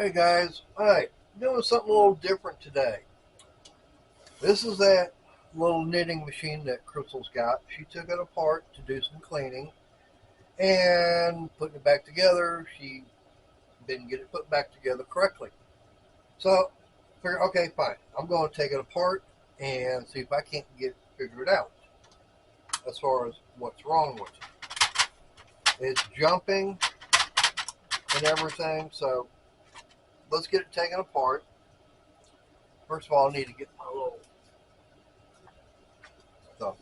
Hey guys, alright, doing something a little different today. This is that little knitting machine that Crystal's got. She took it apart to do some cleaning and putting it back together. She didn't get it put back together correctly. So, figured, okay, fine. I'm going to take it apart and see if I can't figure it out as far as what's wrong with it. It's jumping and everything, so let's get it taken apart. First of all, I need to get my little the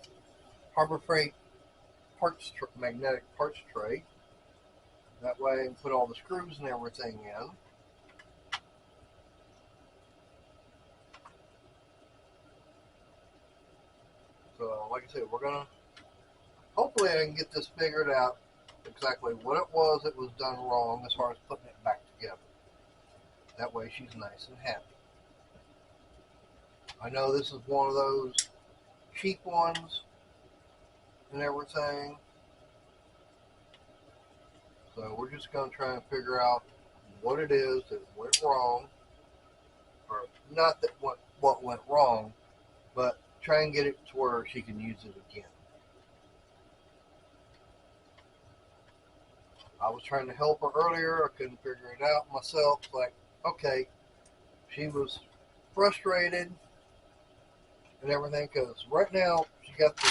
Harbor Freight magnetic parts tray. That way I can put all the screws and everything in. So like I said, we're gonna hopefully I can get this figured out exactly what it was that was done wrong as far as putting it back together. That way she's nice and happy. I know this is one of those cheap ones and everything. So we're just going to try and figure out what it is that went wrong. Or not that what went wrong, but try and get it to where she can use it again. I was trying to help her earlier. I couldn't figure it out myself. Like, okay, she was frustrated and everything because right now she got the.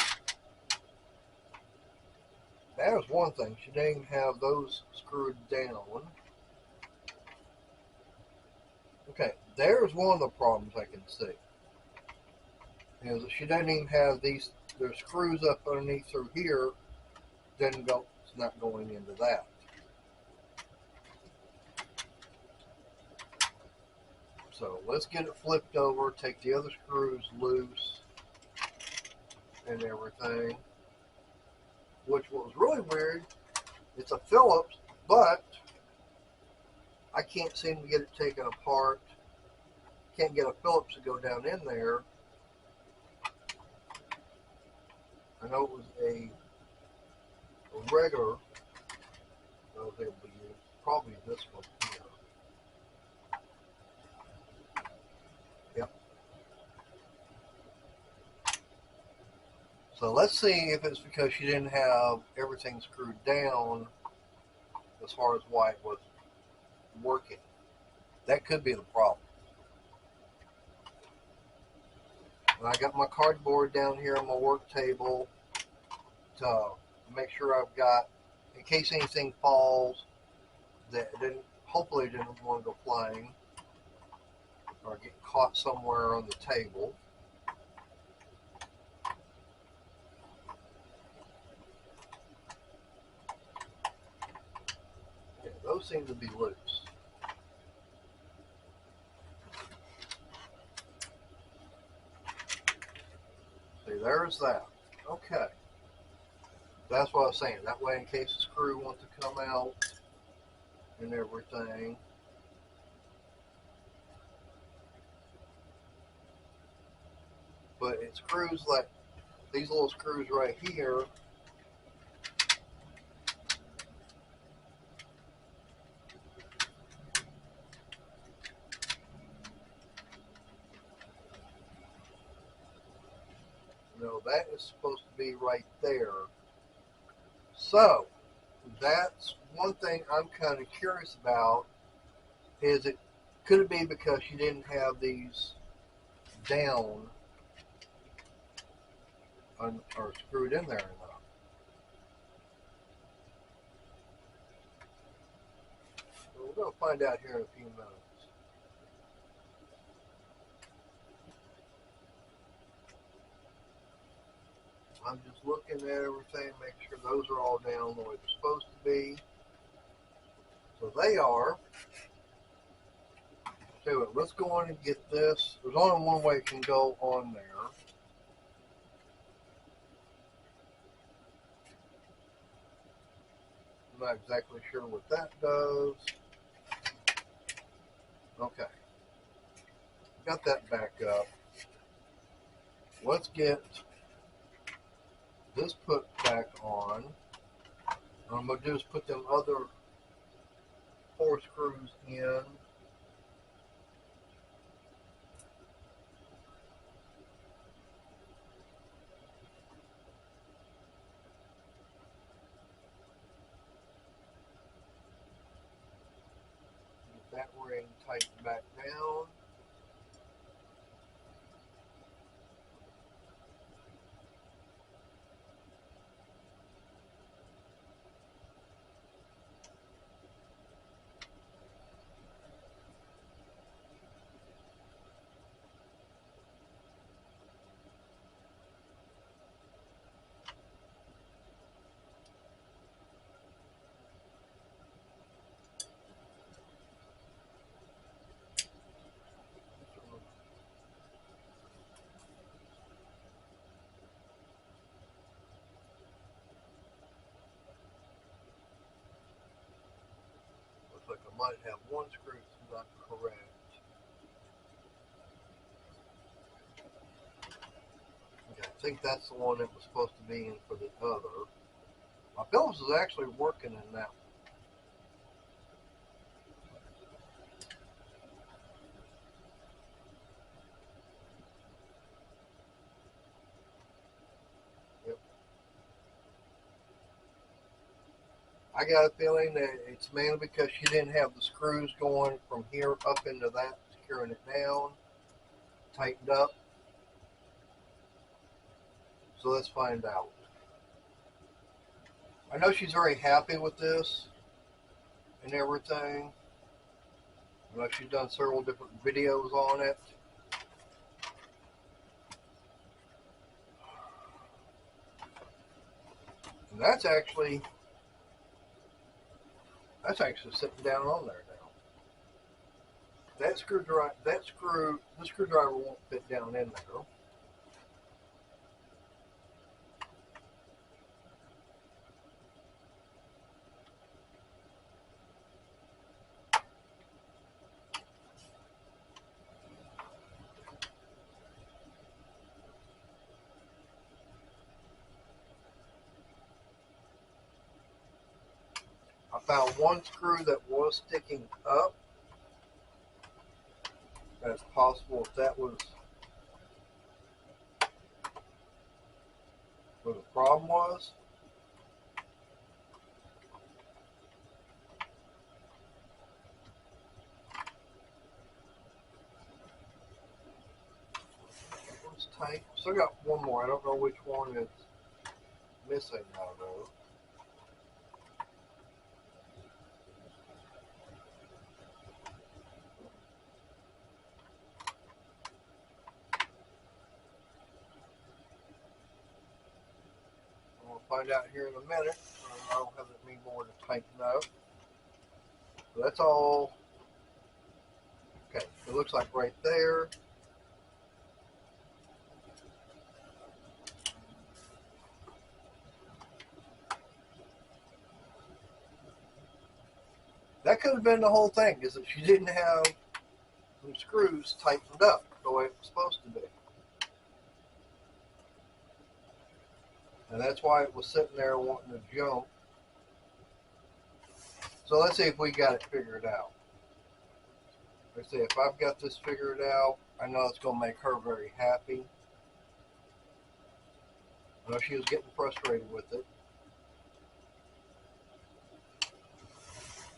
That was one thing. She didn't have those screwed down. Okay, there's one of the problems I can see. Is that she doesn't even have these. There's screws up underneath through here. Doesn't go. It's not going into that. So let's get it flipped over. Take the other screws loose and everything. Which was really weird. It's a Phillips, but I can't seem to get it taken apart. Can't get a Phillips to go down in there. I know it was a regular. I don't think it'll be used. Probably this one here. Yep. So let's see if it's because she didn't have everything screwed down as far as why it was working. That could be the problem. And I got my cardboard down here on my work table to make sure I've got, in case anything falls, that hopefully didn't want to go flying or get caught somewhere on the table. Yeah, those seem to be loose. See, there's that. Okay. That's what I was saying. That way, in case the screw wants to come out and everything. But it screws like these little screws right here. No, that is supposed to be right there. So, that's one thing I'm kind of curious about. Could it be because she didn't have these down or screwed in there enough? So we're going to find out here in a few minutes. I'm just looking at everything, make sure those are all down the way they're supposed to be. So they are. So let's go on and get this. There's only one way it can go on there. I'm not exactly sure what that does. Okay. Got that back up. Let's get this put back on. What I'm going to do is put them other 4 screws in ring tighten back down. Looks like I might have one screw that's not correct. Okay, I think that's the one that was supposed to be in for the other. My Phillips is actually working in that one. Yep. I got a feeling that it's mainly because she didn't have the screws going from here up into that, securing it down, tightened up. So let's find out. I know she's very happy with this and everything. I know she's done several different videos on it. And that's actually sitting down on there now. The screwdriver won't fit down in there. I found one screw that was sticking up. That's possible if that was where the problem was. That one's tight. Still got one more. I don't know which one is missing now though. We'll find out here in a minute. I don't have any more to tighten up. So that's all. Okay, it looks like right there. That could have been the whole thing, is that she didn't have some screws tightened up the way it was supposed to be. And that's why it was sitting there wanting to jump. So let's see if we got it figured out. Let's see, if I've got this figured out, I know it's going to make her very happy. I know she was getting frustrated with it.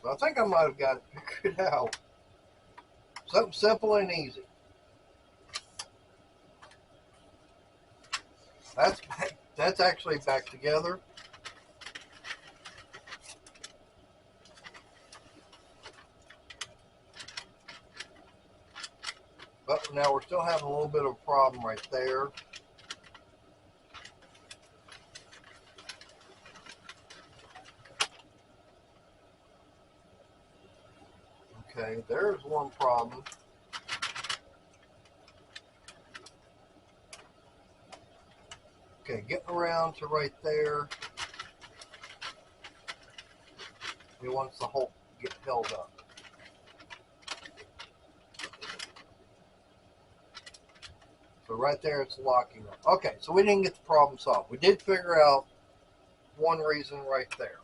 But I think I might have got it figured out. Something simple and easy. That's actually back together. But now we're still having a little bit of a problem right there. Okay, there's one problem. Okay, getting around to right there. It wants the whole get held up. So right there it's locking up. Okay, so we didn't get the problem solved. We did figure out one reason right there.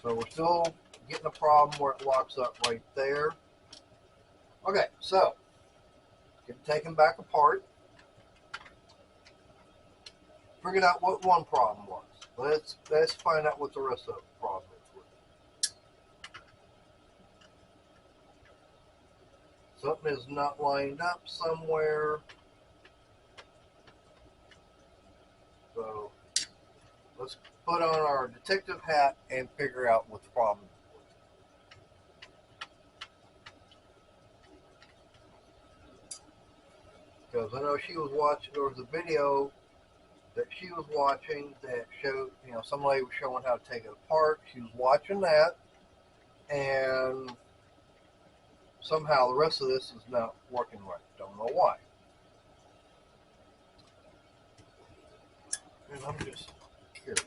So we're still getting a problem where it locks up right there. Okay, so get it taken back apart. Figured out what one problem was. Let's find out what the rest of the problem is with it. Something is not lined up somewhere. So let's put on our detective hat and figure out what the problem is. Because I know she was watching, there was a video that she was watching that showed, somebody was showing how to take it apart. She was watching that, and somehow the rest of this is not working right. Don't know why. And I'm just curious.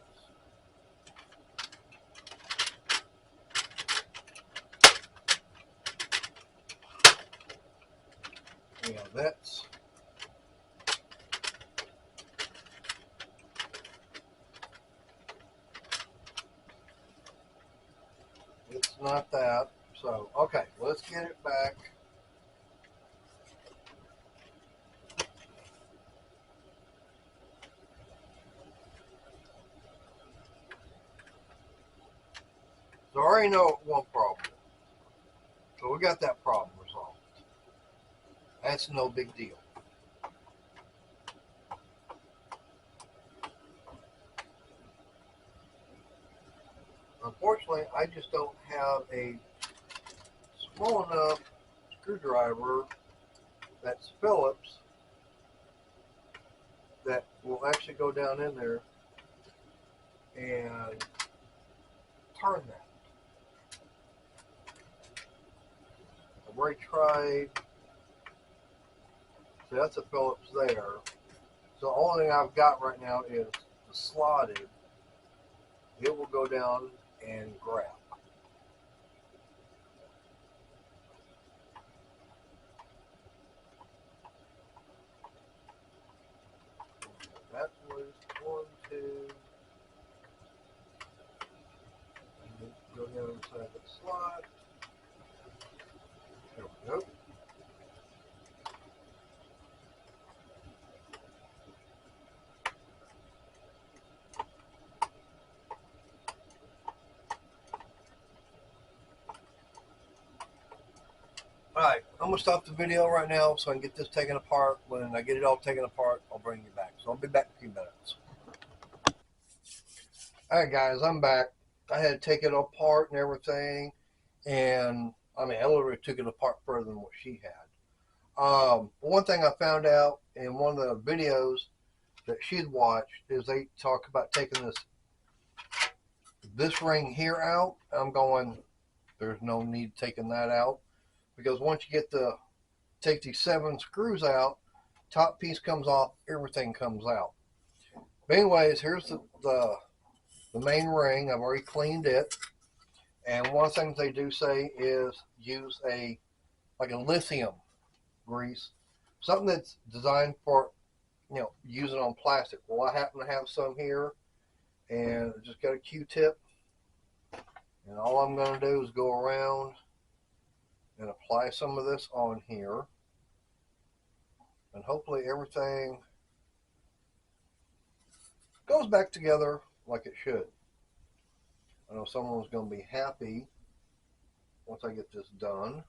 That's it's not that. So okay, let's get it back. So I already know one problem. So we got that problem resolved. That's no big deal. Unfortunately, I just don't have a small enough screwdriver that's Phillips that will actually go down in there and turn that. I've already tried. So that's a Phillips there. So the only thing I've got right now is the slotted. It will go down and grab. That was 1, 2. And go down inside the slot. There we go. Alright, I'm going to stop the video right now so I can get this taken apart. When I get it all taken apart, I'll bring you back. So I'll be back in a few minutes. Alright guys, I'm back. I had to take it apart and everything. And, I literally took it apart further than what she had. One thing I found out in one of the videos that she'd watched is they talk about taking this ring here out. I'm going, there's no need taking that out. Because once you take these 7 screws out, top piece comes off, everything comes out. But anyways, here's the main ring. I've already cleaned it. And one of the things they do say is use a lithium grease. Something that's designed for, using on plastic. Well, I happen to have some here. And I just got a Q-tip. And all I'm going to do is go around and apply some of this on here. And hopefully everything goes back together like it should. I know someone's going to be happy once I get this done.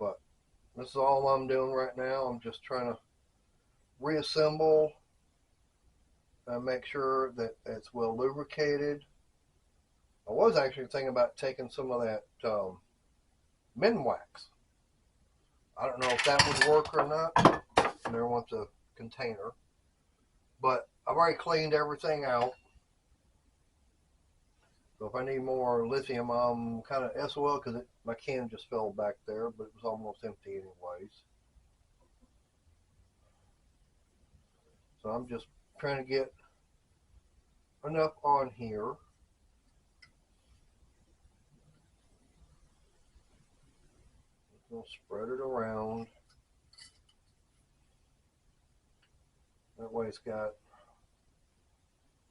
But this is all I'm doing right now. I'm just trying to reassemble and make sure that it's well lubricated. I was actually thinking about taking some of that men wax. I don't know if that would work or not. There wants a container. But I've already cleaned everything out. So if I need more lithium, I'm kind of SOL because my can just fell back there, but it was almost empty anyways. So I'm just trying to get enough on here. We'll spread it around. That way it's got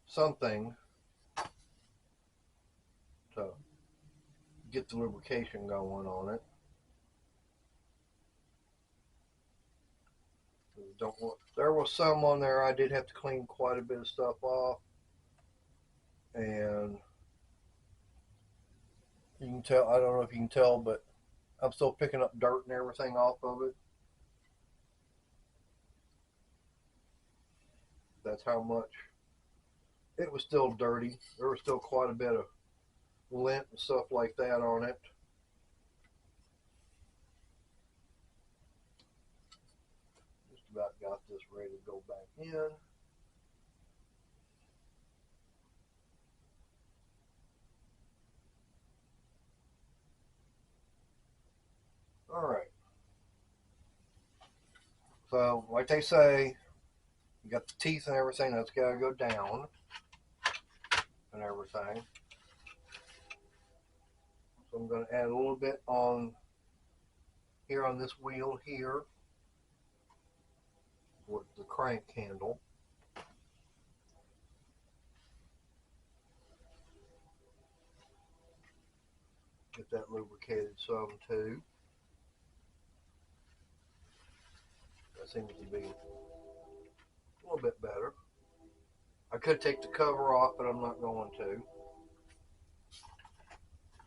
something to get the lubrication going on it. There was some on there I did have to clean quite a bit of stuff off, and you can tell. I don't know if you can tell, but I'm still picking up dirt and everything off of it. That's how much it was still dirty. There was still quite a bit of lint and stuff like that on it. Just about got this ready to go back in. All right. So, like they say, you got the teeth and everything. That's got to go down and everything. So I'm going to add a little bit on here on this wheel here with the crank handle. Get that lubricated some too. That seems to be a little bit better. I could take the cover off, but I'm not going to.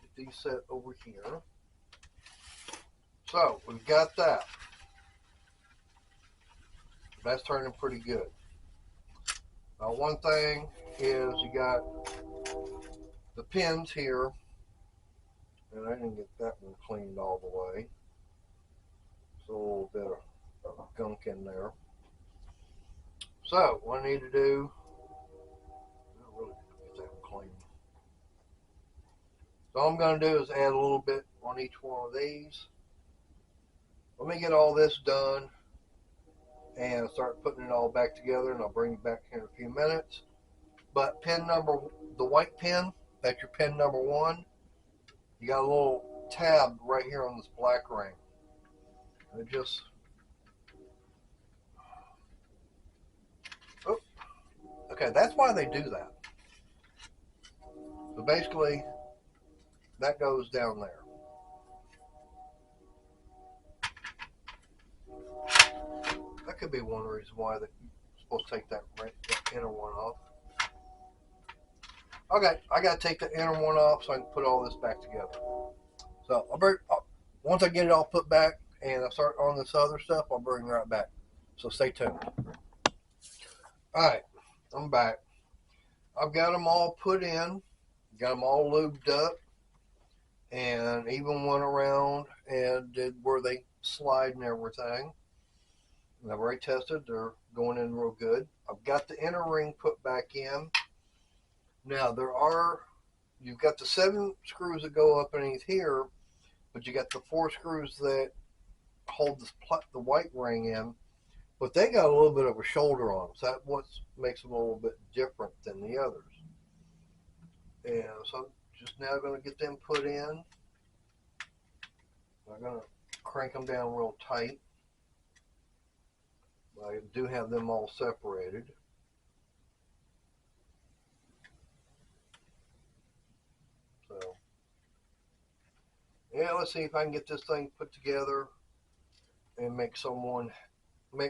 Get these set over here. So we've got that. That's turning pretty good. Now one thing is you got the pins here, and I didn't get that one cleaned all the way. So a little bit of gunk in there. So what I need to do, I really get that clean. So all I'm going to do is add a little bit on each one of these. Let me get all this done and start putting it all back together, and I'll bring it back here in a few minutes. But the white pin, that's your pin number 1. You got a little tab right here on this black ring. It just, oh, okay, that's why they do that. So basically, that goes down there. That could be one reason why you're supposed to take that inner one off. Okay, I got to take the inner one off so I can put all this back together. So once I get it all put back and I start on this other stuff, I'll bring it right back. So stay tuned. Alright, I'm back. I've got them all put in, got them all lubed up, and even went around and did where they slide and everything. And I've already tested, they're going in real good. I've got the inner ring put back in. Now you've got the 7 screws that go up underneath here, but you got the 4 screws that hold the white ring in, but they got a little bit of a shoulder on them, so that's what makes them a little bit different than the others. And so I'm just now going to get them put in. I'm going to crank them down real tight. I do have them all separated. So, yeah, let's see if I can get this thing put together and make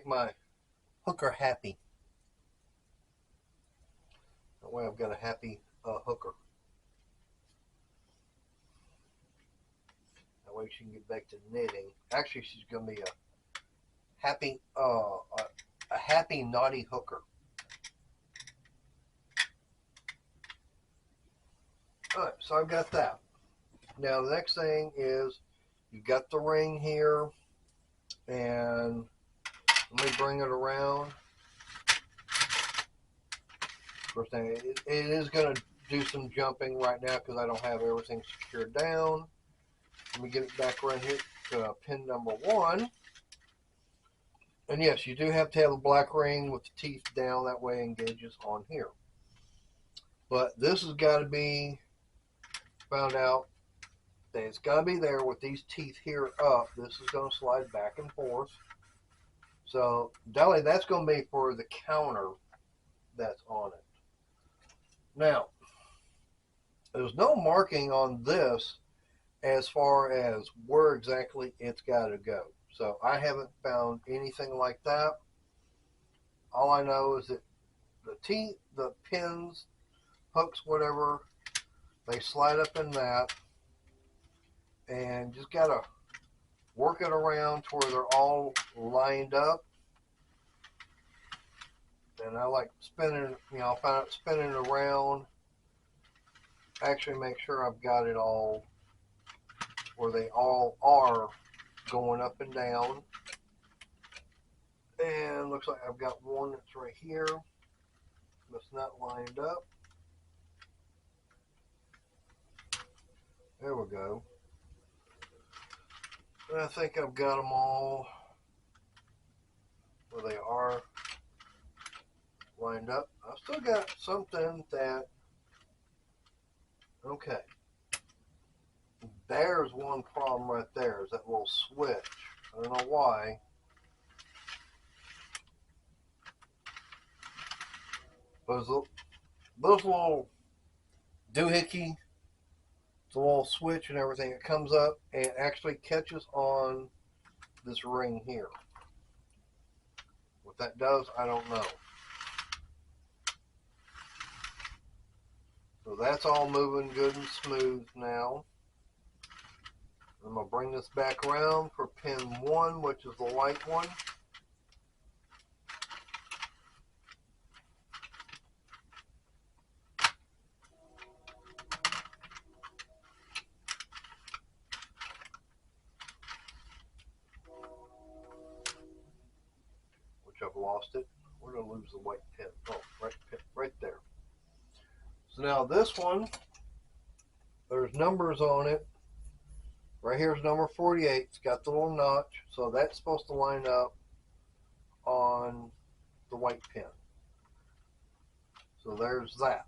my hooker happy. That way I've got a happy hooker. That way she can get back to knitting. Actually, she's going to be a happy naughty hooker. Alright, so I've got that. Now the next thing is you've got the ring here, and let me bring it around. First thing, it is going to do some jumping right now because I don't have everything secured down. Let me get it back around here to pin number 1. And yes, you do have to have a black ring with the teeth down, that way it engages on here. But this has got to be found out that it's got to be there with these teeth here up. This is going to slide back and forth. So, Dolly, that's going to be for the counter that's on it. Now, there's no marking on this as far as where exactly it's got to go. So I haven't found anything like that. All I know is that the pins, hooks, whatever, they slide up in that, and just gotta work it around to where they're all lined up. And I like spinning, I find out spinning around, actually make sure I've got it all where they all are going up and down. And looks like I've got one that's right here that's not lined up. There we go. And I think I've got them all where they are lined up. I've still got something that, okay, there's one problem right there, is that little switch. I don't know why. Those little doohickey, the little switch and everything, it comes up and actually catches on this ring here. What that does, I don't know. So that's all moving good and smooth now. I'm going to bring this back around for pin 1, which is the white one. Which I've lost it. We're going to lose the white pin. Oh, right there. So now this one, there's numbers on it. Right here's number 48. It's got the little notch, so that's supposed to line up on the white pin. So there's that.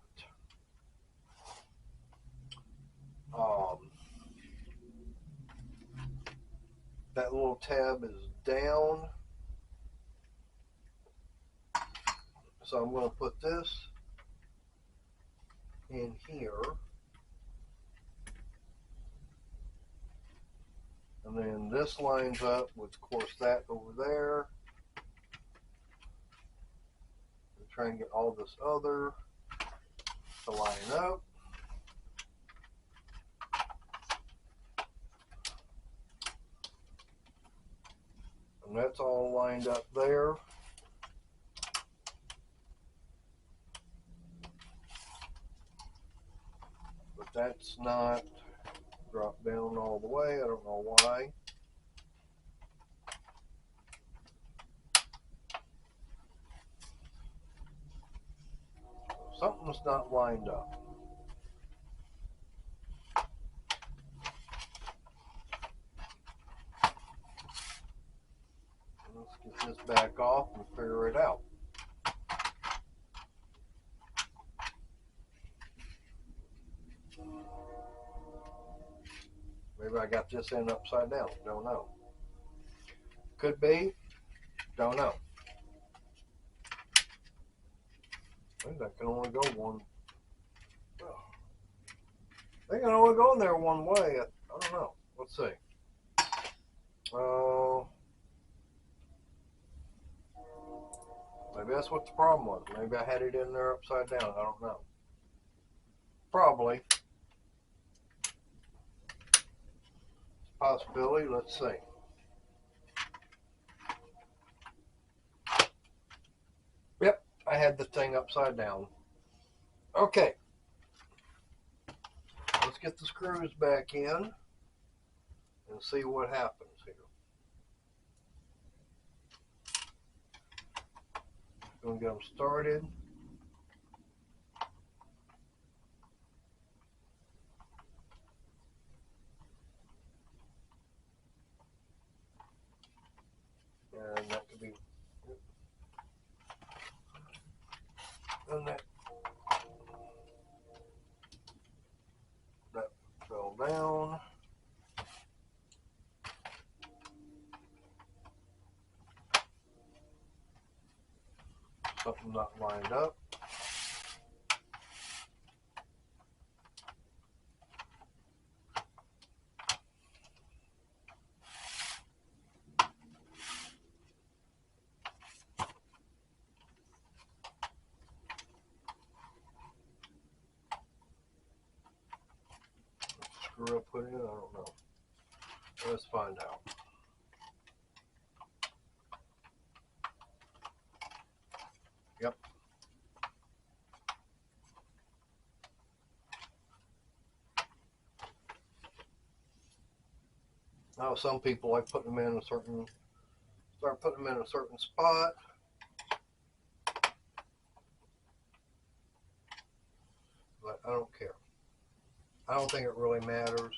That little tab is down. So I'm going to put this in here. And then this lines up with, of course, that over there. And try and get all this other to line up. And that's all lined up there. But that's not dropped down all the way. I don't know why. Something's not lined up. Let's get this back off and figure it out. Maybe I got this end upside down. Don't know. Could be. Don't know. I think that can only go one. Oh. They can only go in there one way. I don't know. Let's see. Maybe that's what the problem was. Maybe I had it in there upside down. I don't know. Probably. Possibility. Let's see. Yep, I had the thing upside down. Okay. Let's get the screws back in and see what happens here. Going to get them started. And that could be, and that fell down. Something not lined up. screw I put in? I don't know. Let's find out. Yep. Now some people like putting them in a certain, start putting them in a certain spot. But I don't care. I don't think it really matters.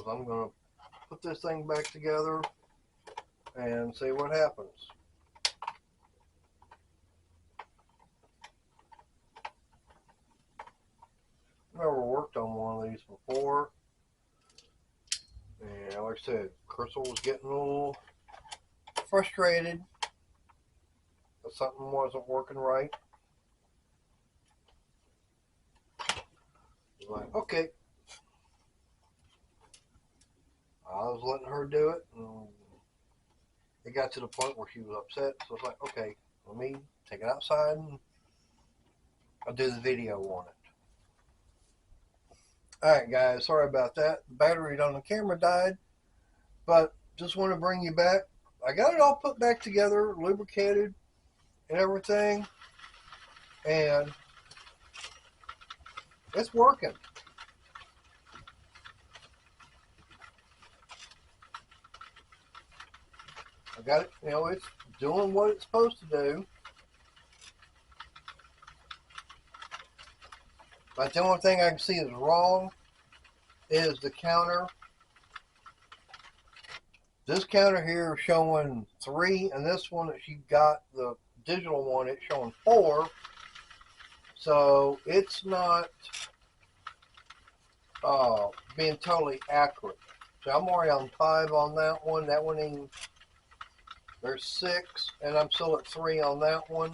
I'm going to put this thing back together and see what happens. Never worked on one of these before. And like I said, Crystal was getting a little frustrated that something wasn't working right. I was like, okay. I was letting her do it, and it got to the point where she was upset. So I was like, okay, let me take it outside and I'll do the video on it. Alright guys, sorry about that. The battery on the camera died, but just want to bring you back. I got it all put back together, lubricated and everything, and it's working. I got it, it's doing what it's supposed to do. But the only thing I can see is wrong is the counter. This counter here is showing 3, and this one that she got, the digital one, it's showing 4. So it's not being totally accurate. So I'm already on 5 on that one. That one ain't, there's 6, and I'm still at 3 on that one.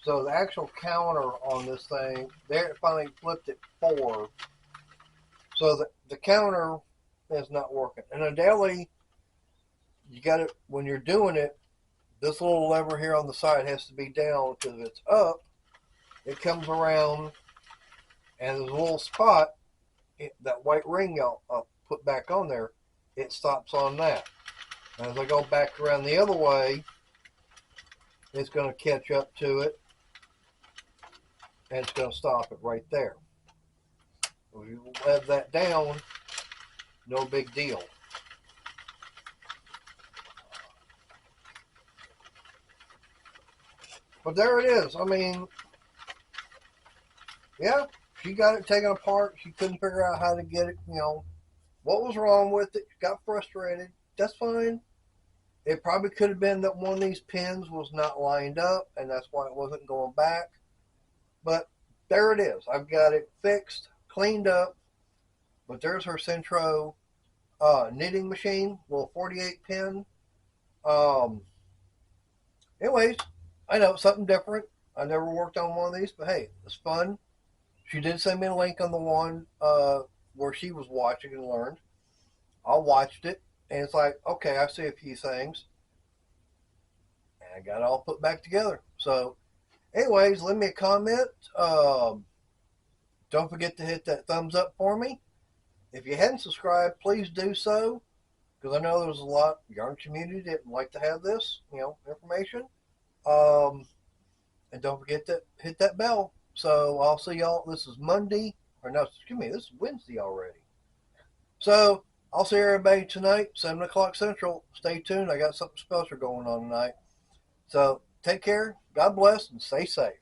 So the actual counter on this thing, there it finally flipped at 4. So the counter is not working. And a daily, you got it, when you're doing it, this little lever here on the side has to be down, because if it's up, it comes around, and there's a little spot, that white ring I'll put back on there, it stops on that. And as I go back around the other way, it's going to catch up to it, and it's going to stop it right there. If you let that down, no big deal. But there it is. I mean, yeah, she got it taken apart. She couldn't figure out how to get it, what was wrong with it. She got frustrated. That's fine. It probably could have been that one of these pins was not lined up, and that's why it wasn't going back. But there it is. I've got it fixed, cleaned up. But there's her Sentro knitting machine, little 48 pin. Anyways, I know something different. I never worked on one of these, but hey, it's fun. She did send me a link on the one where she was watching and learned. I watched it, and it's like, okay, I see a few things. And I got it all put back together. So, anyways, leave me a comment. Don't forget to hit that thumbs up for me. If you hadn't subscribed, please do so, because I know there's a lot of yarn community that would like to have this, information. And don't forget to hit that bell. So I'll see y'all. This is Monday, or no, excuse me, this is Wednesday already. So I'll see everybody tonight, 7 o'clock Central. Stay tuned. I got something special going on tonight. So take care. God bless, and stay safe.